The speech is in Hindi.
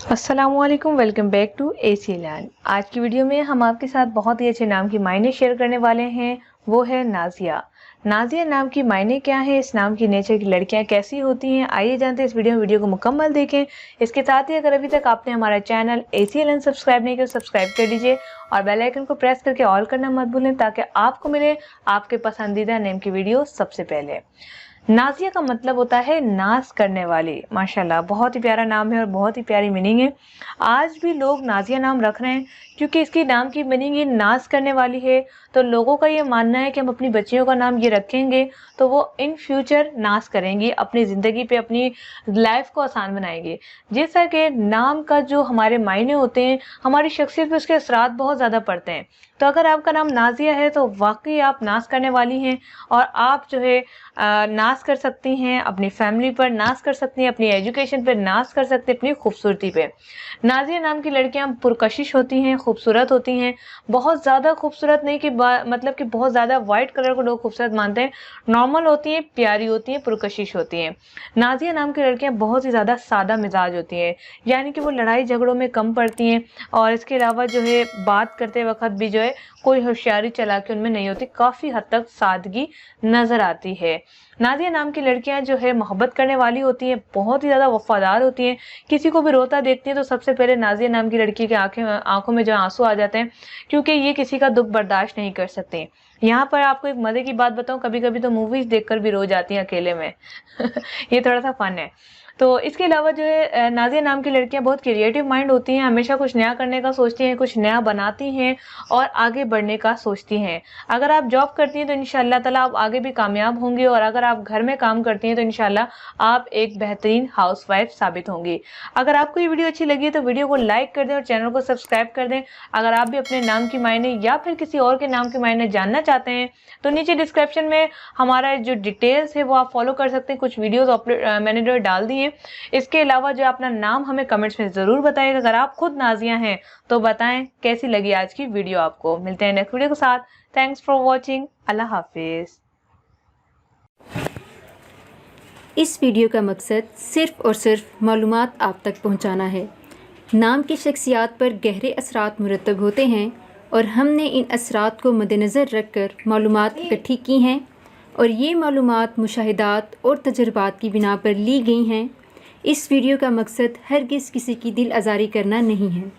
अस्सलामुअलैकुम, welcome back to AC land. आज की वीडियो में हम आपके साथ बहुत ही अच्छे नाम की मायने शेयर करने वाले हैं। वो है नाजिया। नाजिया नाम की मायने क्या है, इस नाम की नेचर की लड़कियां कैसी होती हैं, आइए जानते हैं इस वीडियो को मुकम्मल देखें। इसके साथ ही अगर अभी तक आपने हमारा चैनल एसी लैंड सब्सक्राइब नहीं किया तो सब्सक्राइब कर दीजिए और बेल आइकन को प्रेस करके ऑल करना मत भूलें ताकि आपको मिले आपके पसंदीदा नेम की वीडियो सबसे पहले। नाजिया का मतलब होता है नाज करने वाली। माशाल्लाह, बहुत ही प्यारा नाम है और बहुत ही प्यारी मीनिंग है। आज भी लोग नाजिया नाम रख रहे हैं क्योंकि इसकी नाम की मीनिंग ये नाज करने वाली है। तो लोगों का ये मानना है कि हम अपनी बच्चियों का नाम ये रखेंगे तो वो इन फ्यूचर नाज करेंगी, अपनी ज़िंदगी पे अपनी लाइफ को आसान बनाएंगे। जैसा कि नाम का जो हमारे मायने होते हैं, हमारी शख्सियत पे उसके असरात बहुत ज़्यादा पड़ते हैं। तो अगर आपका नाम नाजिया है तो वाकई आप नाज करने वाली हैं और आप जो है नाज कर सकती हैं, अपनी फैमिली पर नाज कर सकती हैं, अपनी एजुकेशन पर नाज कर सकती हैं, अपनी खूबसूरती पे। नाजिया नाम की लड़कियां पुरकशिश होती हैं, खूबसूरत होती हैं। बहुत ज़्यादा खूबसूरत नहीं कि मतलब कि बहुत ज़्यादा वाइट कलर को लोग खूबसूरत मानते हैं। नॉर्मल होती हैं, प्यारी होती हैं, पुरकशिश होती हैं। नाजिया नाम की लड़कियां बहुत ही ज़्यादा सादा मिजाज होती हैं, यानी कि वो लड़ाई झगड़ों में कम पड़ती हैं और इसके अलावा जो है बात करते वक्त भी जो है कोई होशियारी चालाकी उनमें नहीं होती, काफ़ी हद तक सादगी नज़र आती है। नादिया नाम की लड़कियां जो है मोहब्बत करने वाली होती हैं, बहुत ही ज़्यादा वफादार होती हैं। किसी को भी रोता देखती हैं तो सबसे पहले नाजिया नाम की लड़की की आंखों में जो आंसू आ जाते हैं, क्योंकि ये किसी का दुख बर्दाश्त नहीं कर सकते। यहाँ पर आपको एक मज़े की बात बताऊं, कभी कभी तो मूवीज़ देखकर भी रो जाती हैं अकेले में। ये थोड़ा सा फन है। तो इसके अलावा जो है नाजिया नाम की लड़कियां बहुत क्रिएटिव माइंड होती हैं, हमेशा कुछ नया करने का सोचती हैं, कुछ नया बनाती हैं और आगे बढ़ने का सोचती हैं। अगर आप जॉब करती हैं तो इंशाल्लाह ताला आप आगे भी कामयाब होंगी और अगर आप घर में काम करती हैं तो इंशाल्लाह आप एक बेहतरीन हाउसवाइफ साबित होंगी। अगर आपको ये वीडियो अच्छी लगी तो वीडियो को लाइक कर दें और चैनल को सब्सक्राइब कर दें। अगर आप भी अपने नाम की मायने या फिर किसी और के नाम के मायने जानना चाहते हैं तो नीचे डिस्क्रिप्शन में हमारा जो डिटेल्स है वो आप फॉलो कर सकते हैं। कुछ वीडियोस मैंने जो डाल दी हैं। इसके अलावा जो अपना नाम हमें कमेंट्स में जरूर बताइएगा। अगर आप खुद नाजिया हैं तो बताएं कैसी लगी आज की वीडियो आपको। मिलते हैं नेक्स्ट वीडियो के साथ। Thanks for watching. अल्लाह हाफिज। इस वीडियो का मकसद सिर्फ़ और सिर्फ मालूमात आप तक पहुंचाना है। नाम की शख्सियात पर गहरे असरात मुरतब होते हैं और हमने इन असरात को मद्देनज़र रख कर मालूमात इकट्ठी की हैं और ये मालूमात मुशाहिदात और तजर्बात की बिना पर ली गई हैं। इस वीडियो का मकसद हरगिज़ किसी की दिल आज़ारी करना नहीं है।